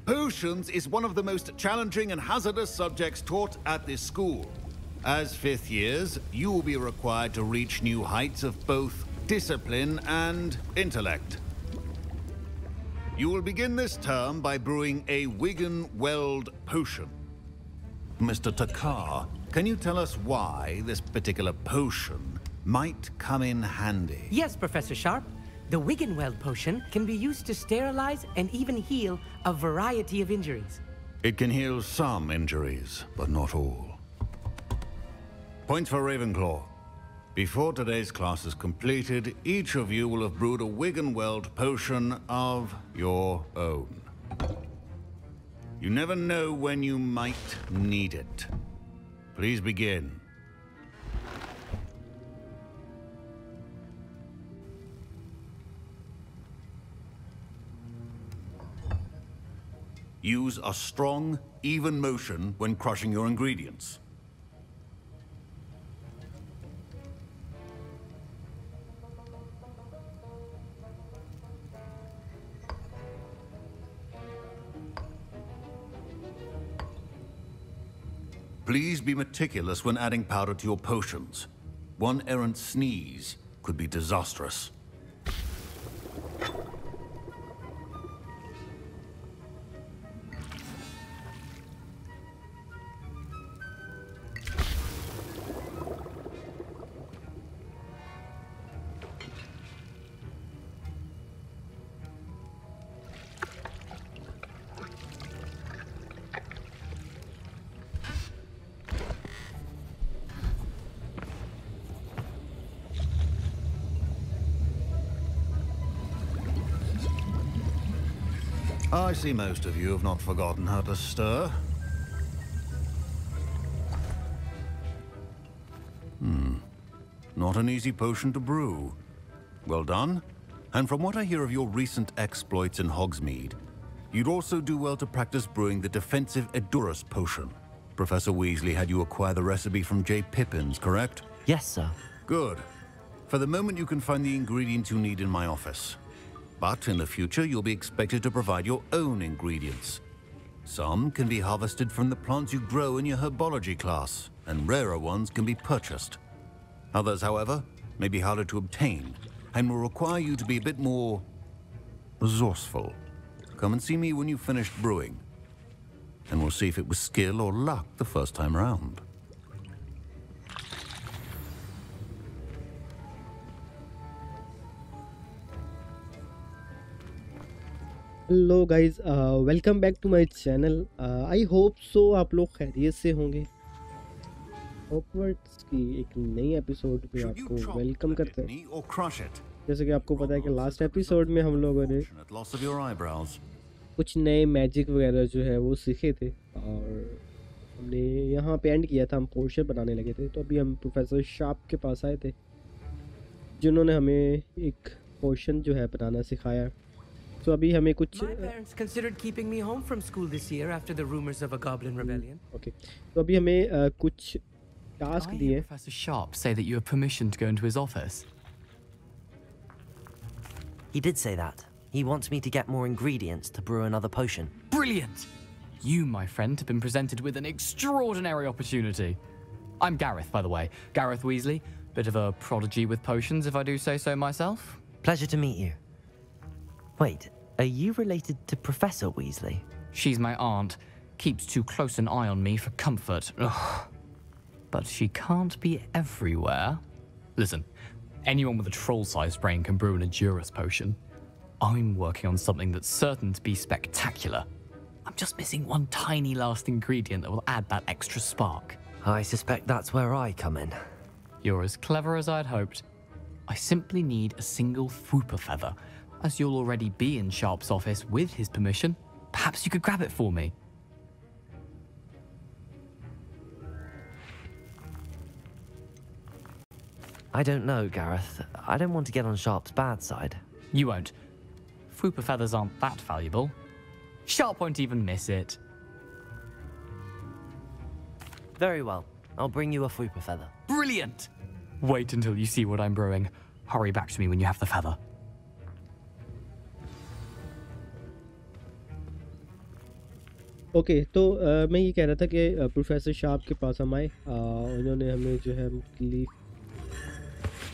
Potions is one of the most challenging and hazardous subjects taught at this school. As fifth years, you will be required to reach new heights of both discipline and intellect. You will begin this term by brewing a Wigan-Weld potion. Mr. Takar, can you tell us why this particular potion might come in handy? Yes, Professor Sharp. The Wigan-Weld potion can be used to sterilize and even heal a variety of injuries. It can heal some injuries, but not all. Points for Ravenclaw. Before today's class is completed, each of you will have brewed a Wigan-Weld potion of your own. You never know when you might need it. Please begin. Use a strong, even motion when crushing your ingredients. Please be meticulous when adding powder to your potions. One errant sneeze could be disastrous. I see most of you have not forgotten how to stir. Not an easy potion to brew. Well done. And from what I hear of your recent exploits in Hogsmeade, you'd also do well to practice brewing the defensive Edurus potion. Professor Weasley had you acquire the recipe from J. Pippins, correct? Yes, sir. Good. For the moment, you can find the ingredients you need in my office. But in the future, you'll be expected to provide your own ingredients. Some can be harvested from the plants you grow in your herbology class, and rarer ones can be purchased. Others, however, may be harder to obtain, and will require you to be a bit more resourceful. Come and see me when you've finished brewing, and we'll see if it was skill or luck the first time around. Hello guys welcome back to my channel. I hope so आप लोग खैरियत से होंगे। Hogwarts की एक नई episode में आपको वेलकम करते हैं। जैसे कि आपको पता है कि लास्ट एपिसोड में हम लोगों ने कुछ नए मैजिक वगैरह जो है वो सीखे थे और हमने यहाँ पे एंड किया था, हम पोर्शन बनाने लगे थे। तो अभी हम प्रोफेसर शार्प के पास आए थे जिन्होंने हमें एक पोर्शन जो है बनाना सिखाया। तो अभी हमें कुछ ओके तो अभी हमें कुछ टास्क दिए। Professor Sharp say that you have permission to go into his office. He did say that. He wants me to get more ingredients to brew another potion. Brilliant! You, my friend, have been presented with an extraordinary opportunity. I'm Gareth, by the way. Gareth Weasley. Bit of a prodigy with potions, if I do say so myself. Pleasure to meet you. Wait, are you related to Professor Weasley? She's my aunt. Keeps too close an eye on me for comfort. Ugh. But she can't be everywhere. Listen, anyone with a troll-sized brain can brew an Edurus potion. I'm working on something that's certain to be spectacular. I'm just missing one tiny last ingredient that will add that extra spark. I suspect that's where I come in. You're as clever as I'd hoped. I simply need a single Fwooper feather, as you'll already be in Sharp's office with his permission. Perhaps you could grab it for me. I don't know, Gareth. I don't want to get on Sharp's bad side. You won't. Fwooper feathers aren't that valuable. Sharp won't even miss it. Very well. I'll bring you a Fwooper feather. Brilliant! Wait until you see what I'm brewing. Hurry back to me when you have the feather. Okay तो मैं ये कह रहा था कि professor sharp के पास हम आए। उन्होंने हमें जो है मुख्तलिफ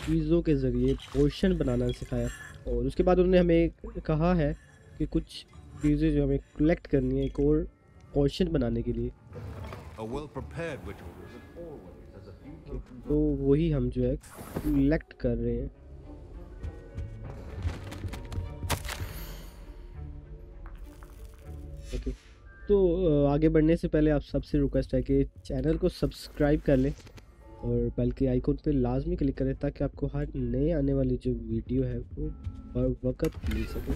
चीज़ों के ज़रिए पोशन बनाना सिखाया और उसके बाद उन्होंने हमें कहा है कि कुछ चीज़ें जो हमें कलेक्ट करनी है एक और पोशन बनाने के लिए। तो वही हम जो है कलेक्ट कर रहे हैं। ओके तो आगे बढ़ने से पहले आप सबसे रिक्वेस्ट है कि चैनल को सब्सक्राइब कर लें और बेल के आइकन पे लाजमी क्लिक करें ताकि आपको हर नए आने वाली जो वीडियो है वो बर वक्त मिल सके।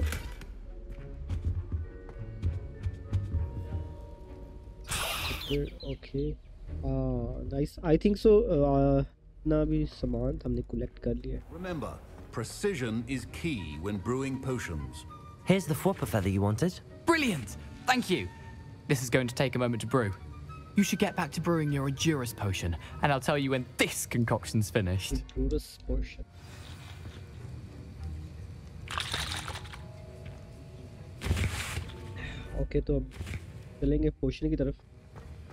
Okay nice I think so ना भी सामान हमने कलेक्ट कर लिया। Remember, precision is key when brewing potions. Here's the Fwooper feather you wanted. Brilliant! Thank you! This is going to take a moment to brew. You should get back to brewing your Endurus potion, and I'll tell you when this concoction's finished. Endurus potion. Okay, तो अब चलेंगे पोशन की तरफ।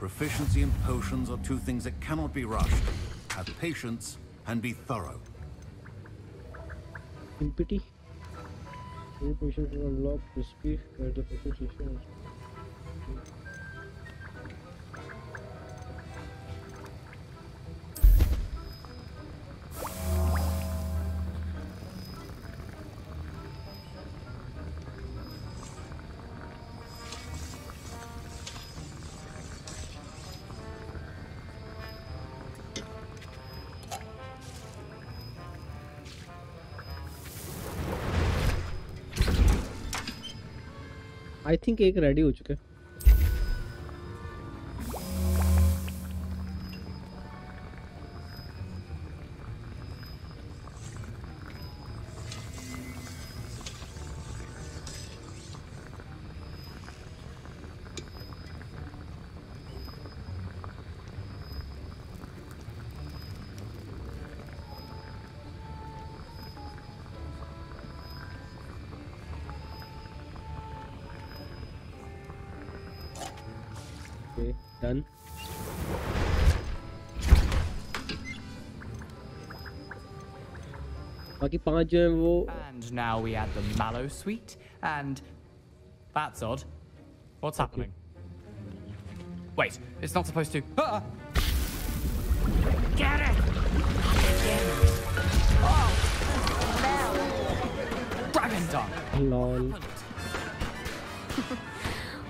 Proficiency in potions are two things that cannot be rushed. Have patience and be thorough. Impity. New potions will unlock recipe where the potion system. I think एक ready हो चुका है। Done. बाकी 5 जो है वो And now we add the mallow sweet, and that's odd. What's happening? Wait, it's not supposed to. Ah! Get it! Oh! Dragon dung. lol.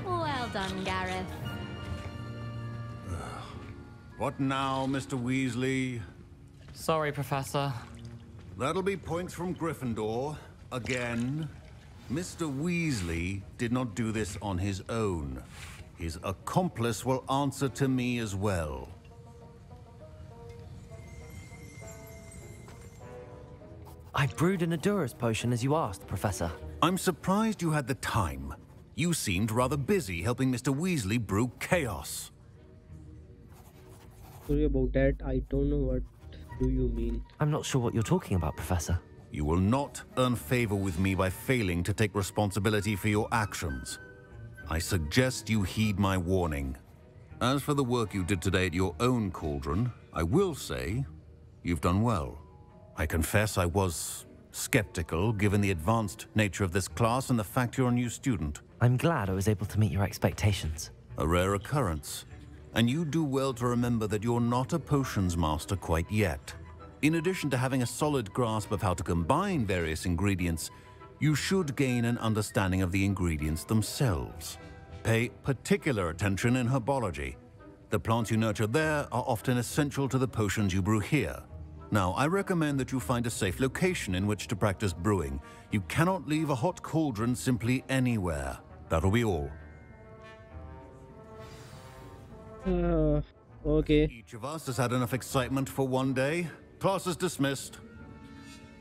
Well done, Gareth. What now, Mr. Weasley? Sorry, Professor. That'll be points from Gryffindor. Again. Mr. Weasley did not do this on his own. His accomplice will answer to me as well. I brewed an Endurus potion as you asked, Professor. I'm surprised you had the time. You seemed rather busy helping Mr. Weasley brew chaos. Sorry about that. I don't know what do you mean. I'm not sure what you're talking about, Professor. You will not earn favor with me by failing to take responsibility for your actions. I suggest you heed my warning. As for the work you did today at your own cauldron, I will say you've done well. I confess I was skeptical given the advanced nature of this class and the fact you're a new student. I'm glad I was able to meet your expectations. A rare occurrence. And you do well to remember that you're not a potions master quite yet. In addition to having a solid grasp of how to combine various ingredients, you should gain an understanding of the ingredients themselves. Pay particular attention in herbology. The plants you nurture there are often essential to the potions you brew here. Now, I recommend that you find a safe location in which to practice brewing. You cannot leave a hot cauldron simply anywhere. That'll be all. Okay. Each of us has had enough excitement for one day. Class is dismissed.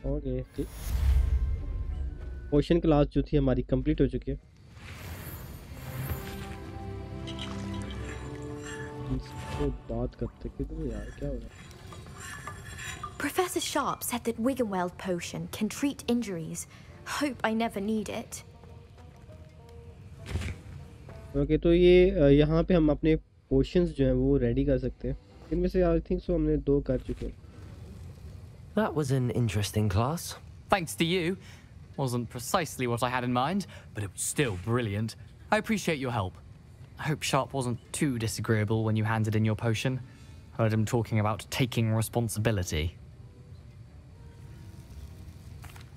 Okay. ठीक। पोशन class जो थी हमारी complete हो चुकी है। इसको बात करते किधर यार क्या हो रहा है? Professor Sharp said that Wiggenweld potion can treat injuries. Hope I never need it. Okay तो ये यहाँ पे हम अपने पोशंस जो हैं वो रेडी कर सकते हैं। इनमें से आई थिंक सो हमने 2 कर चुके हैं। That was an interesting class. Thanks to you. Wasn't precisely what I had in mind, but it was still brilliant. I appreciate your help. I hope Sharp wasn't too disagreeable when you handed in your potion. Heard him talking about taking responsibility.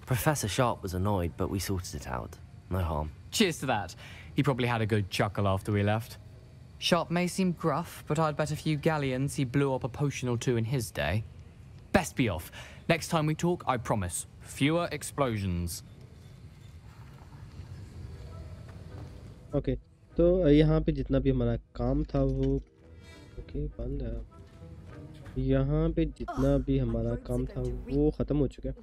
Professor Sharp was annoyed, but we sorted it out. No harm. Cheers to that. He probably had a good chuckle after we left. Sharp may seem gruff, but I'd bet a few galleons he blew up a potion or 2 in his day. Best be off. Next time we talk, I promise, fewer explosions. Okay तो यहाँ पे जितना भी हमारा काम था वो okay बंद है। यहाँ पे जितना भी हमारा काम था वो ख़त्म हो चुका है।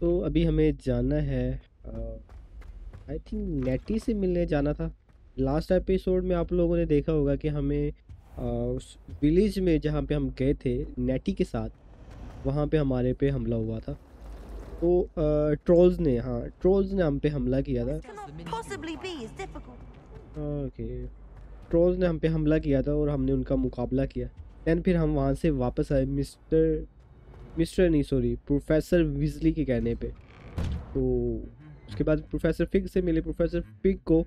तो अभी हमें जाना है आई थिंक नेटी से मिलने जाना था। लास्ट एपिसोड में आप लोगों ने देखा होगा कि हमें उस विलेज में जहाँ पे हम गए थे नेटी के साथ, वहाँ पे हमारे पे हमला हुआ था। तो ट्रोल्स ने हम पे हमला किया था। ओके ट्रोल्स ने हम पे हमला किया था और हमने उनका मुकाबला किया। दैन फिर हम वहाँ से वापस आए प्रोफेसर विजली के कहने पे। तो उसके बाद प्रोफेसर फिग से मिले। प्रोफेसर फिग को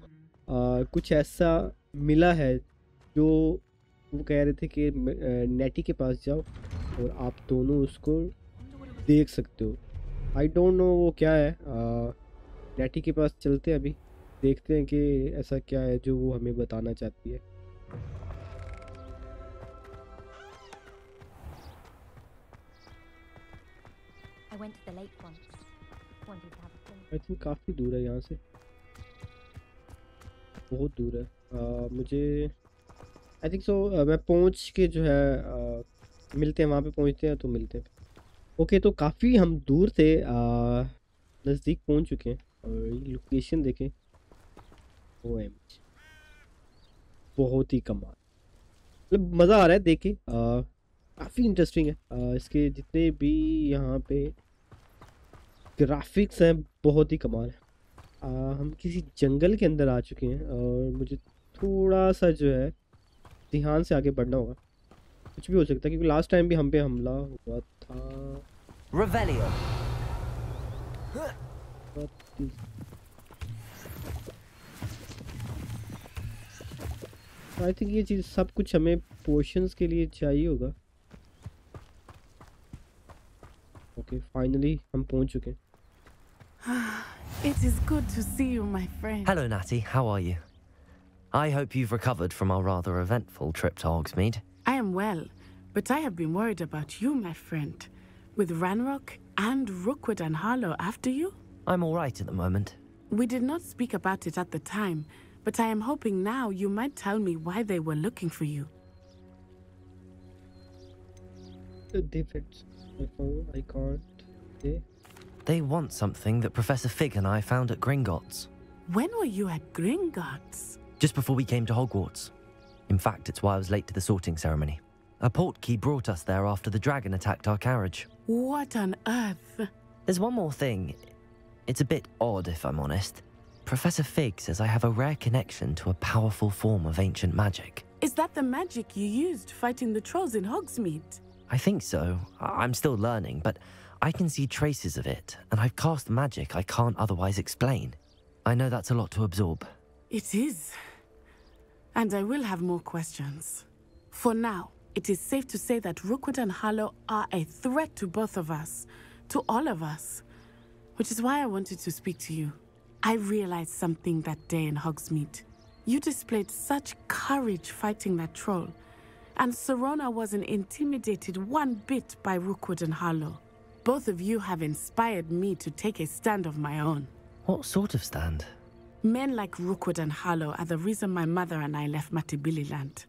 कुछ ऐसा मिला है जो वो कह रहे थे कि नेटी के पास जाओ और आप दोनों उसको देख सकते हो। आई डोंट नो वो क्या है। नेटी के पास चलते हैं, अभी देखते हैं कि ऐसा क्या है जो वो हमें बताना चाहती है। आई थिंक काफ़ी दूर है यहाँ से, बहुत दूर है। मुझे आई थिंक सो मैं पहुँच के जो है मिलते हैं, वहाँ पे पहुँचते हैं तो मिलते हैं। ओके तो काफ़ी हम दूर थे, नज़दीक पहुँच चुके हैं और ये लोकेशन देखें। OMG बहुत ही कमाल, मतलब मज़ा आ रहा है देख के। काफ़ी इंटरेस्टिंग है। इसके जितने भी यहाँ पे ग्राफिक्स हैं बहुत ही कमाल है। हम किसी जंगल के अंदर आ चुके हैं और मुझे थोड़ा सा जो है ध्यान से आगे बढ़ना होगा। कुछ भी हो सकता है क्योंकि लास्ट टाइम भी हम पे हमला हुआ था। Revelio. आई थिंक ये चीज़ सब कुछ हमें पोशंस के लिए चाहिए होगा। ओके फाइनली हम पहुंच चुके हैं। It is good to see you, my friend. Hello, Natty. How are you? I hope you've recovered from our rather eventful trip to Hogsmeade. I am well, but I have been worried about you, my friend. With Ranrock and Rookwood and Harlow after you? I'm all right at the moment. We did not speak about it at the time, but I am hoping now you might tell me why they were looking for you. The difference. I can't say. They want something that Professor Fig and I found at Gringotts. When were you at Gringotts? Just before we came to Hogwarts. In fact, it's why I was late to the sorting ceremony. A portkey brought us there after the dragon attacked our carriage. What on earth? There's one more thing. It's a bit odd, if I'm honest. Professor Fig says I have a rare connection to a powerful form of ancient magic. Is that the magic you used fighting the trolls in Hogsmeade? I think so. I'm still learning, but I can see traces of it, and I've cast magic I can't otherwise explain. I know that's a lot to absorb. It is. And I will have more questions. For now, it is safe to say that Rookwood and Harlow are a threat to both of us, to all of us, which is why I wanted to speak to you. I realized something that day in Hogsmeade. You displayed such courage fighting that troll, and Serona wasn't intimidated one bit by Rookwood and Harlow. Both of you have inspired me to take a stand of my own. What sort of stand? Men like Rookwood and Harlow are the reason my mother and I left Matibili land.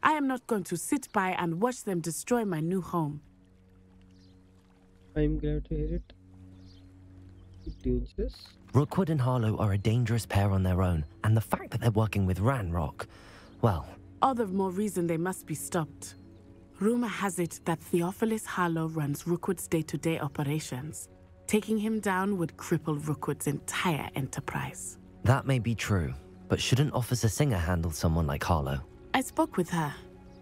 I am not going to sit by and watch them destroy my new home. I'm glad to hear it. It's dangerous. Rookwood and Harlow are a dangerous pair on their own, and the fact that they're working with Ranrock, well... All the more reason they must be stopped. Rumor has it that Theophilus Harlow runs Rookwood's day-to-day operations. Taking him down would cripple Rookwood's entire enterprise. That may be true, but shouldn't Officer Singer handle someone like Harlow? I spoke with her.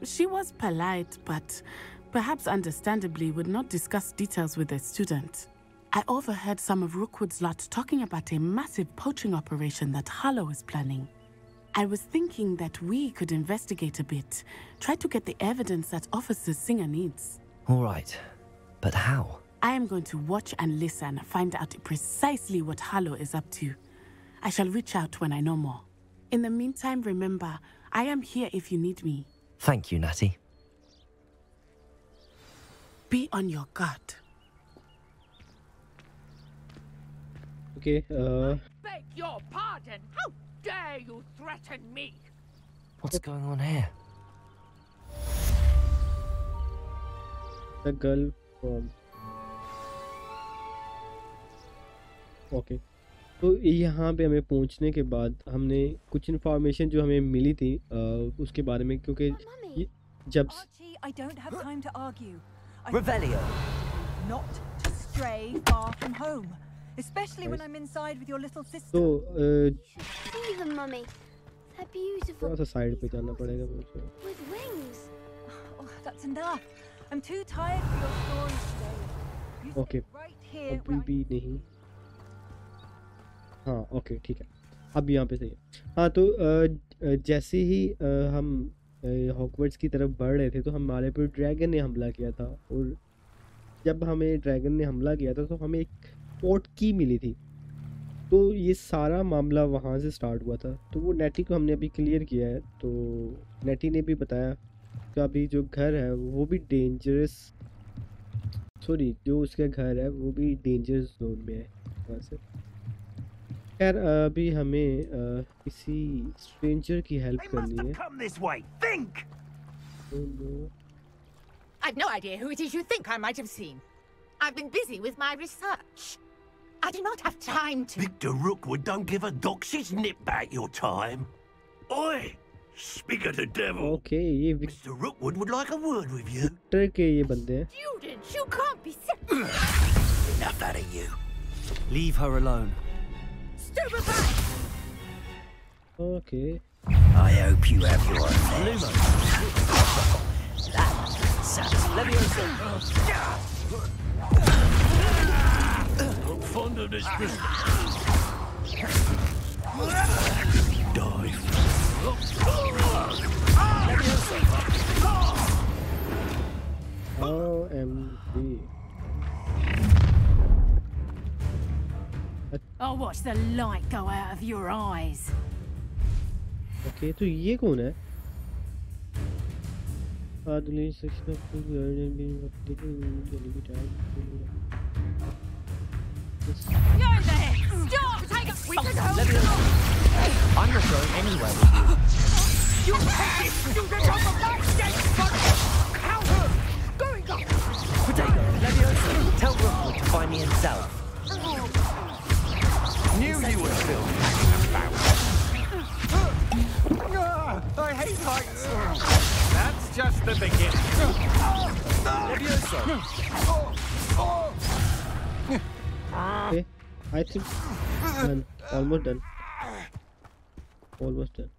She was polite, but perhaps understandably would not discuss details with a student. I overheard some of Rookwood's lot talking about a massive poaching operation that Harlow is planning. I was thinking that we could investigate a bit, try to get the evidence that Officer Singer needs. All right, but how? I am going to watch and listen, find out precisely what Harlow is up to. I shall reach out when I know more. In the meantime, remember, I am here if you need me. Thank you, Natty. Be on your guard. Okay, Beg your pardon! How dare you threaten me? What's going on here? the girl from okay तो यहाँ पे हमें पहुँचने के बाद हमने कुछ information जो हमें मिली थी उसके बारे में क्योंकि जब I don't have time to argue. Revelio. Not to stray far from home, especially when I'm inside with your little sister. तो See them, Mummy. They're beautiful. थोड़ा सा साइड पे जाना पड़ेगा मुझे. With wings. Oh, that's enough. I'm too tired for your stories today. You Okay. stay right here. अभी भी नहीं. हाँ ओके ठीक है अब यहाँ पे सही है. हाँ तो जैसे ही हम हॉगवर्ट्स की तरफ बढ़ रहे थे तो हमारे पे ड्रैगन ने हमला किया था और जब हमें ड्रैगन ने हमला किया था तो हमें एक पोर्ट की मिली थी. तो ये सारा मामला वहाँ से स्टार्ट हुआ था. तो वो नेटी को हमने अभी क्लियर किया है. तो नेटी ने भी बताया कि अभी जो घर है वो भी डेंजरस जो उसका घर है वो भी डेंजरस जोन में है वहाँ से. खैर अभी हमें किसी स्ट्रेंजर की हेल्प करनी है. I've no idea who it is you think I might have seen. I've been busy with my research. I do not have time to... Victor Rookwood don't give a doxy's nip back your time. Oi! Speak of the devil. Okay, ये Mr. Rookwood would like a word with you. Victor के ये बंदे हैं. Students, you can't be sick. Enough out of you. Leave her alone. Stupefy! Okay. I hope you have your Lumo. I'm fond of this business. Dive. OMG. I'll watch the light go out of your eyes. Okay, तो ये कौन है? आदमी section of learning being You're there! Stop! Take a... We can hold it. I'm not going anywhere with you. You petty student of the Black State! Counter! Going up! Potato, Leviosa, tell Rookwood to find me himself. Knew you were still hanging about. I hate heights. That's just the beginning. Leviosa. Okay, I think done. Almost done. Almost done.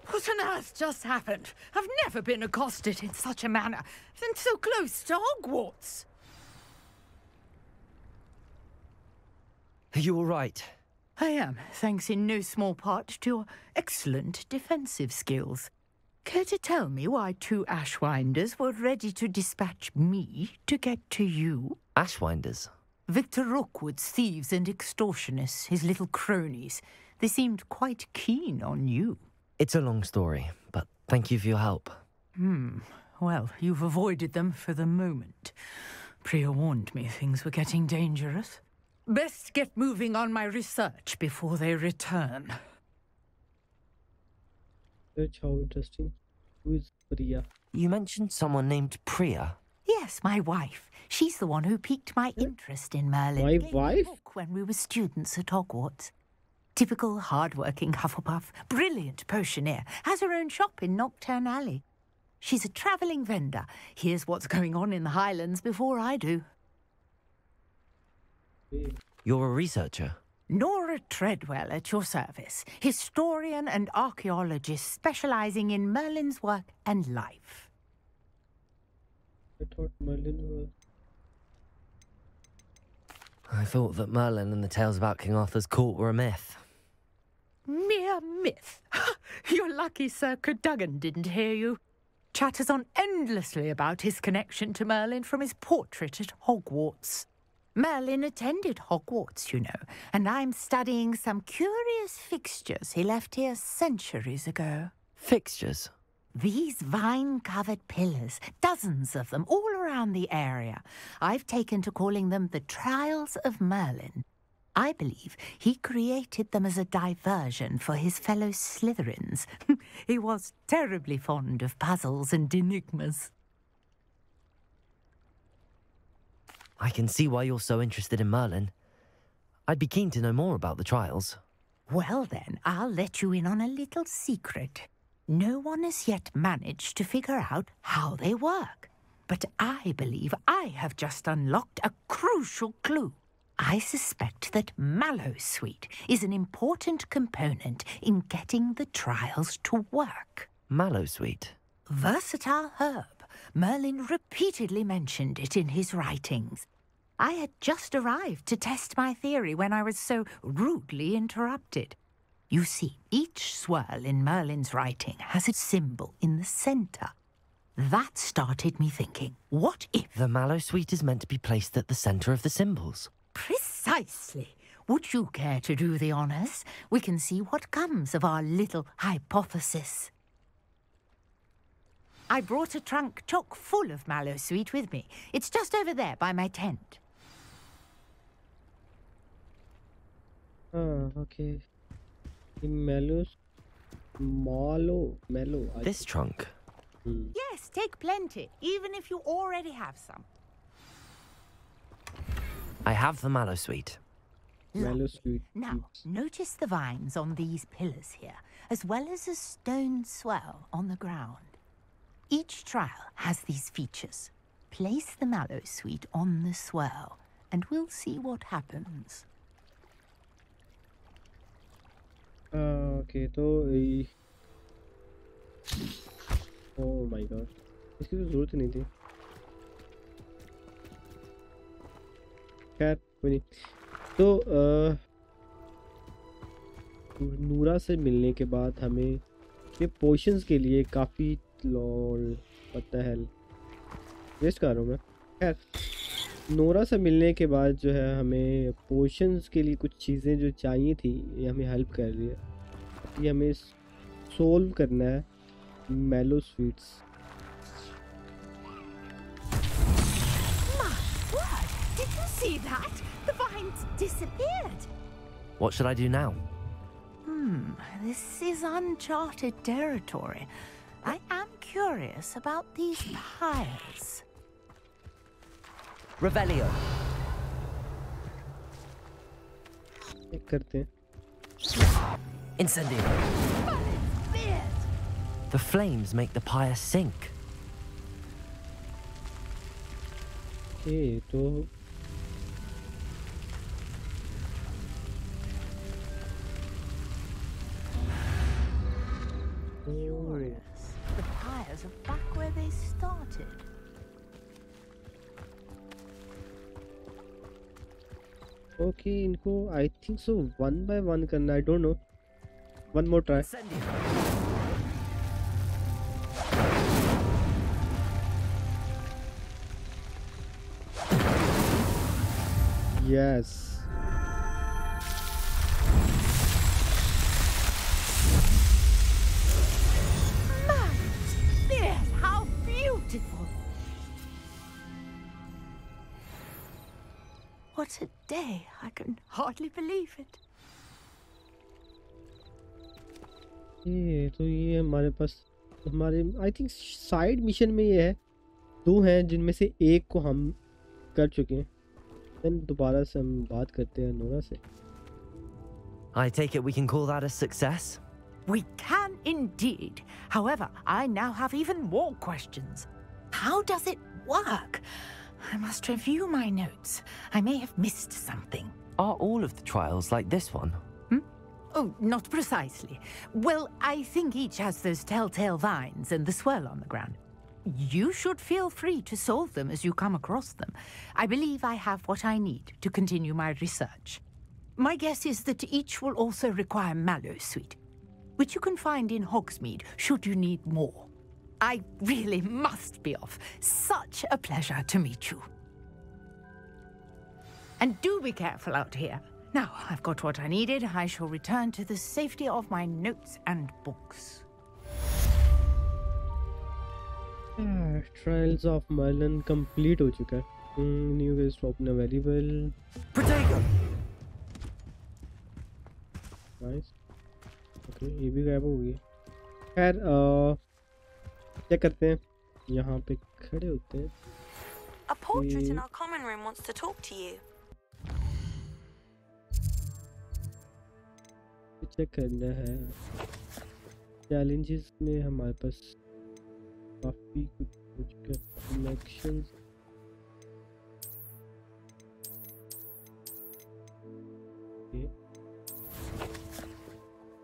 What on earth just happened? I've never been accosted in such a manner, and so close to Hogwarts. Are you all right? I am, thanks in no small part to your excellent defensive skills. Care to tell me why two Ashwinders were ready to dispatch me to get to you? Ashwinders? Victor Rookwood's thieves and extortionists, his little cronies. They seemed quite keen on you. It's a long story, but thank you for your help. Well, you've avoided them for the moment. Priya warned me things were getting dangerous. Best get moving on my research before they return. That's how interesting. Who is Priya? You mentioned someone named Priya. Yes, my wife. She's the one who piqued my interest in Merlin. My Gave me a wife? book when we were students at Hogwarts. Typical hard-working Hufflepuff, brilliant potioneer, has her own shop in Nocturne Alley. She's a travelling vendor. Hears what's going on in the Highlands before I do. You're a researcher? Nora Treadwell at your service, historian and archaeologist specialising in Merlin's work and life. I thought Merlin was... I thought that Merlin and the tales about King Arthur's court were a myth. Mere myth. You're lucky Sir Cadogan didn't hear you. Chatters on endlessly about his connection to Merlin from his portrait at Hogwarts. Merlin attended Hogwarts, you know, and I'm studying some curious fixtures he left here centuries ago. Fixtures? These vine-covered pillars, dozens of them, all around the area. I've taken to calling them the Trials of Merlin. I believe he created them as a diversion for his fellow Slytherins. He was terribly fond of puzzles and enigmas. I can see why you're so interested in Merlin. I'd be keen to know more about the trials. Well then, I'll let you in on a little secret. No one has yet managed to figure out how they work. But I believe I have just unlocked a crucial clue. I suspect that Mallowsweet is an important component in getting the trials to work. Mallowsweet? Versatile herb. Merlin repeatedly mentioned it in his writings. I had just arrived to test my theory when I was so rudely interrupted. You see, each swirl in Merlin's writing has a symbol in the centre. That started me thinking, what if... The Mallowsweet is meant to be placed at the centre of the symbols. Precisely. Would you care to do the honours? We can see what comes of our little hypothesis. I brought a trunk chock full of Mallowsweet with me. It's just over there by my tent. Okay. Mellow. This trunk? Yes, take plenty, even if you already have some. I have the Mallowsweet. Mallowsweet. Now, notice the vines on these pillars here, as well as a stone swell on the ground. Each trial has these features. Place the Mallowsweet on the swirl, and we'll see what happens. Okay, तो oh my god, इसकी तो जरूरत नहीं थी. खैर कोई नहीं. तो नूरा से मिलने के बाद हमें ये पोशंस के लिए काफ़ी लॉल पता है वेस्ट कर रहा हूँ मैं. खैर नोरा से मिलने के बाद जो है हमें पोशंस के लिए कुछ चीज़ें जो चाहिए थी ये हमें हेल्प कर रही है. ये हमें सोल्व करना है Mallowsweets. My word! Did you see that? The vines disappeared. What should I do now? This is uncharted territory. I am curious about these piles. Revelio. एक करते हैं. Incendio. The flames make the pyre sink. Okay, तो Curious. The pyres are back where they started. Okay, इनको I think so one by one करना. I don't know. One more try. Yes. Yes, how beautiful! What a day. I can hardly believe it. ये हमारे पास हमारे I think side mission में ये है, 2 हैं जिनमें से एक को हम कर चुके हैं। देन दोबारा से हम बात करते हैं नोरा से। I take it we can call that a success? We can indeed. However, I now have even more questions. How does it work? I must review my notes. I may have missed something. Are all of the trials like this one? Oh, not precisely. Well, I think each has those telltale vines and the swirl on the ground. You should feel free to solve them as you come across them. I believe I have what I need to continue my research. My guess is that each will also require mallow sweet, which you can find in Hogsmeade should you need more. I really must be off. Such a pleasure to meet you. And do be careful out here. Now I've got what I needed, I shall return to the safety of my notes and books. Trials of Merlin complete हो चुका है। New ways to open a variable. Potato. Nice. Okay, ये भी गायब हो गई। खैर क्या करते हैं? यहाँ पे खड़े होते हैं। A portrait in our common room wants to talk to you. Check करना है। चैलेंजेस में हमारे पास काफी कुछ कनेक्शंस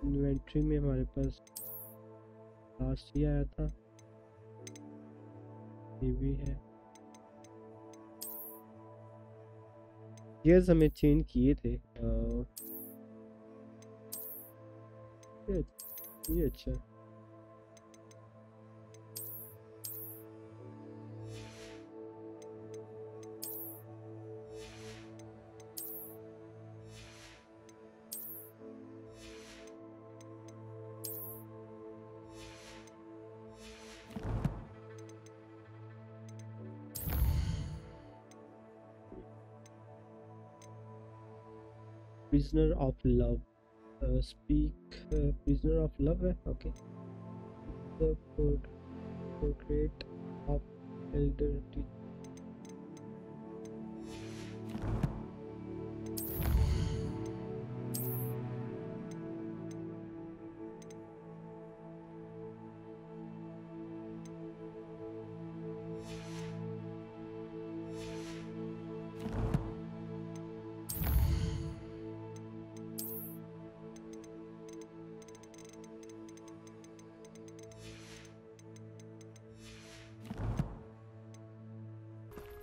इन्वेंटरी में हमारे पास लास्ट ही आया था, ये भी है। गियर्स हमें चेंज किए थे। ये अच्छा है। Prisoner of love. Speak prisoner of love है, okay. The portrait of elder teacher.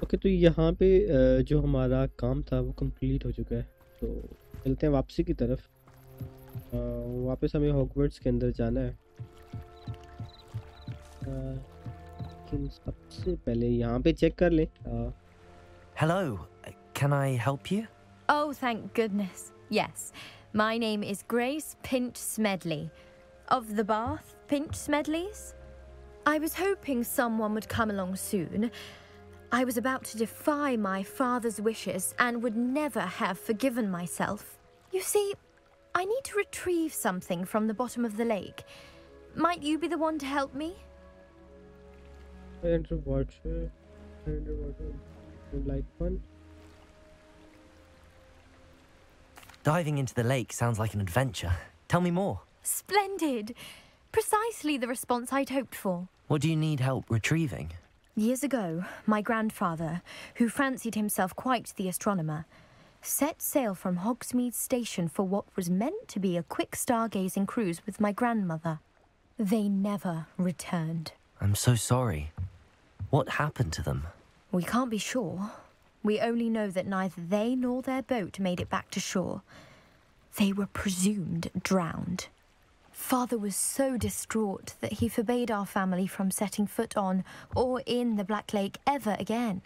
Okay तो यहाँ पे जो हमारा काम था वो कंप्लीट हो चुका है, तो चलते हैं वापसी की तरफ। वापस हमें हॉगवर्ट्स के अंदर जाना है, लेकिन सबसे पहले यहाँ पे चेक कर लें। Hello, can I help you? Oh, thank goodness. Yes, my name is Grace Pinch Smedley, of the Bath Pinch Smedleys. I was hoping someone would come along soon. I was about to defy my father's wishes and would never have forgiven myself. You see, I need to retrieve something from the bottom of the lake. Might you be the one to help me? Underwater, like one. Diving into the lake sounds like an adventure. Tell me more. Splendid. Precisely the response I'd hoped for. What do you need help retrieving? Years ago, my grandfather, who fancied himself quite the astronomer, set sail from Hogsmeade Station for what was meant to be a quick stargazing cruise with my grandmother. They never returned. I'm so sorry. What happened to them? We can't be sure. We only know that neither they nor their boat made it back to shore. They were presumed drowned. Father was so distraught that he forbade our family from setting foot on or in the Black Lake ever again.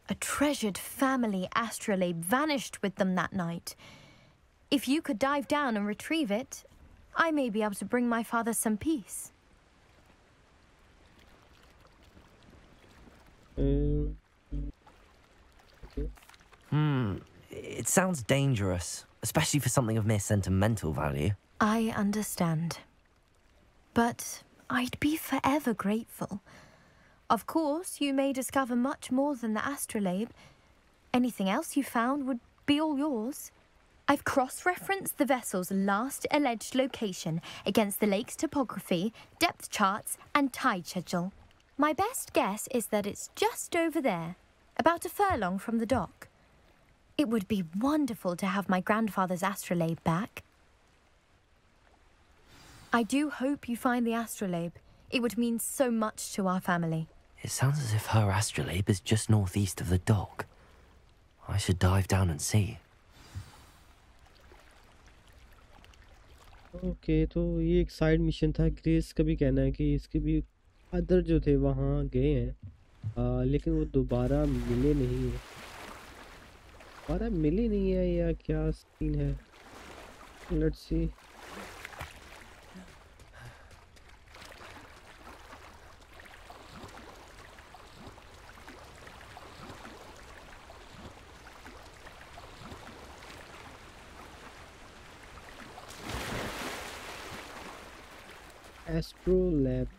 A treasured family astrolabe vanished with them that night. If you could dive down and retrieve it, I may be able to bring my father some peace. It sounds dangerous, especially for something of mere sentimental value. I understand. But I'd be forever grateful. Of course, you may discover much more than the astrolabe. Anything else you found would be all yours. I've cross-referenced the vessel's last alleged location against the lake's topography, depth charts, and tide schedule. My best guess is that it's just over there, about a furlong from the dock. It would be wonderful to have my grandfather's astrolabe back. I do hope you find the astrolabe. It would mean so much to our family. It sounds as if her astrolabe is just northeast of the dock. I should dive down and see. Okay तो ये एक side mission था। Grace का भी कहना है कि इसके भी अदर जो थे वहाँ गए हैं, लेकिन वो दोबारा मिले नहीं है या क्या सीन है। Let's see. Astrolabe.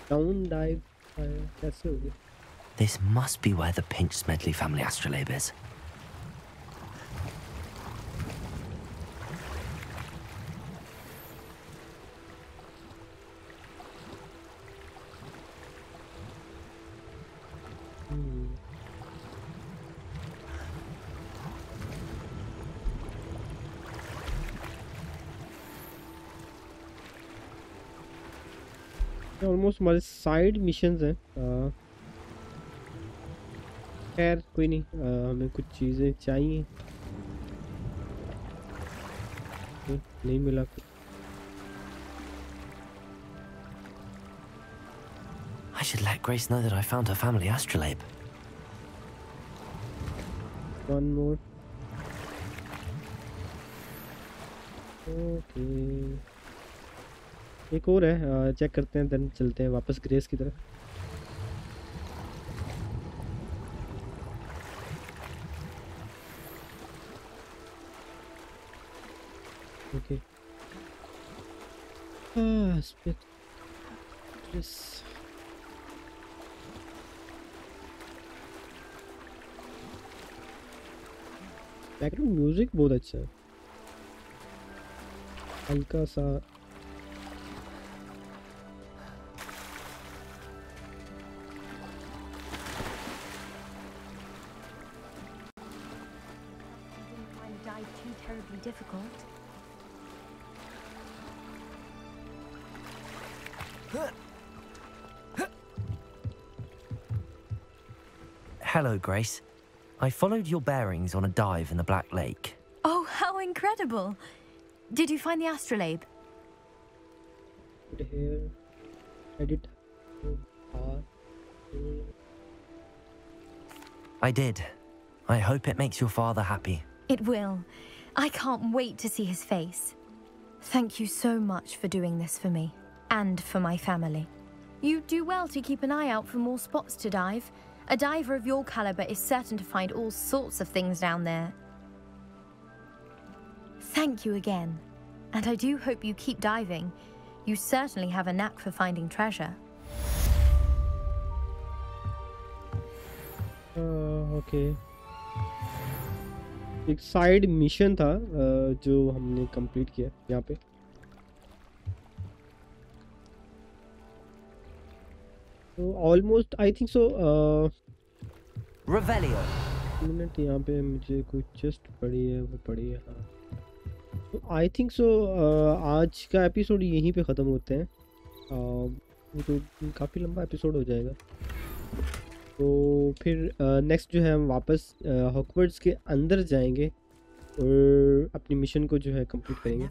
Down dive. कैसे हो गया? This must be where the Pinch Smedley family astrolabe is. Almost हमारे साइड मिशंस हैं। खैर कोई नहीं, हमें कुछ चीज़ें चाहिए। नहीं मिला कुछ। I should let Grace know that I found her family astrolabe. One more. Okay. एक और है, चेक करते हैं, देन चलते हैं वापस ग्रेस की तरफ। ओके बैकग्राउंड म्यूजिक बहुत अच्छा है, हल्का सा। Difficult. Hello, Grace. I followed your bearings on a dive in the Black Lake. Oh, how incredible! Did you find the astrolabe? Here, edit. I did. I hope it makes your father happy. It will. I can't wait to see his face. Thank you so much for doing this for me, and for my family. You do well to keep an eye out for more spots to dive. A diver of your caliber is certain to find all sorts of things down there. Thank you again, and I do hope you keep diving. You certainly have a knack for finding treasure. Okay. एक side mission था जो हमने complete किया यहाँ पे। तो almost I think so Revelio. Minute, यहाँ पे मुझे कोई चेस्ट पड़ी है, वो पड़ी है। हाँ, तो आई थिंक सो आज का एपिसोड यहीं पे ख़त्म होते हैं। वो तो काफ़ी लंबा एपिसोड हो जाएगा। तो फिर नेक्स्ट जो है हम वापस हॉगवर्ट्स के अंदर जाएंगे और अपनी मिशन को जो है कंप्लीट करेंगे।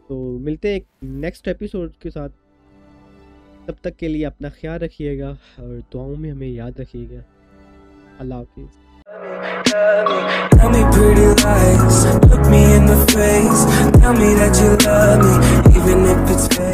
तो मिलते हैं एक नेक्स्ट एपिसोड के साथ। तब तक के लिए अपना ख्याल रखिएगा और दुआओं में हमें याद रखिएगा। अल्लाह हाफिज़। Tell me pretty lies, look me in the face, tell me that you love me, even if it's fake.